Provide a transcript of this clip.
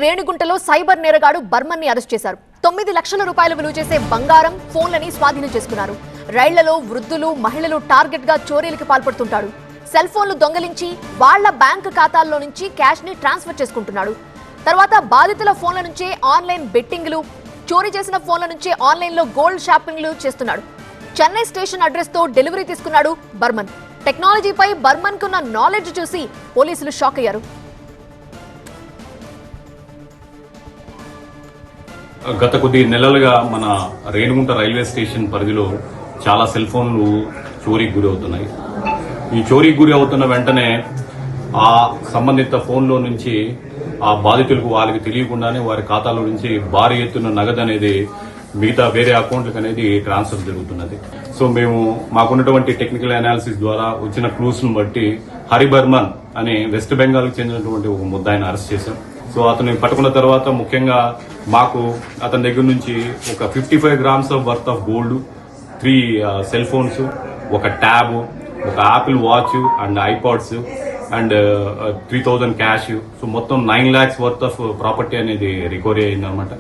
రేణిగుంటలో cyber నేరగాడు Burman ని arrest చేశారు. 9 లక్షల రూపాయలు విలువ చేసే బంగారం, ఫోన్లని స్వాధీనం చేసుకున్నారు. రైళ్లలో వృద్ధులు, మహిళలు టార్గెట్ గా చోరీలకు పాల్పడుతుంటాడు. సెల్ ఫోన్లు దొంగలించి వాళ్ల బ్యాంక్ ఖాతాల్లో నుంచి క్యాష్ ని ట్రాన్స్ఫర్ చేసుకుంటున్నాడు. తర్వాత బాధితుల ఫోన్ల నుంచే ఆన్లైన్ బెట్టింగ్లు, చోరీ చేసిన ఫోన్ల నుంచే ఆన్లైన్ లో గోల్డ్ షాపింగ్లు చేస్తున్నాడు. చెన్నై స్టేషన్ అడ్రస్ తో డెలివరీ తీసుకున్నాడు బర్మన్. టెక్నాలజీపై బర్మన్ కున్న నాలెడ్జ్ చూసి పోలీసులు షాక్ అయ్యారు. గత కొద్ది నెలలుగా మన రేణిగుంట రైల్వే స్టేషన్ పరిధిలో చాలా సెల్ ఫోన్లు చోరీకి గురి అవుతున్నాయి. ఈ చోరీకి గురి అవుతున్న వెంటనే ఆ సంబంధిత ఫోన్లో నుంచి ఆ బాధితులకు వాళ్ళకి తెలియకుండానే వారి ఖాతాలో నుంచి భారీ ఎత్తున నగదు అనేది మిగతా వేరే అకౌంట్లకు అనేది ట్రాన్స్ఫర్ జరుగుతున్నది. సో మేము మాకున్నటువంటి టెక్నికల్ అనాలిసిస్ ద్వారా వచ్చిన క్లూస్ ను బట్టి హరి బర్మన్ అనే వెస్ట్ బెంగాల్ కి చెందినటువంటి ఒక ముద్దాయిని అరెస్ట్ చేశాం. సో అతన్ని పట్టుకున్న తర్వాత ముఖ్యంగా మాకు అతని దగ్గర నుంచి ఒక 55 grams worth of gold, 3 cell phones, ఒక ట్యాబ్, ఒక Apple watch and iPods and 3000 cash, so మొత్తం 9 lakhs వర్త్ ఆఫ్ ప్రాపర్టీ అనేది రికవరీ అయిందనమాట.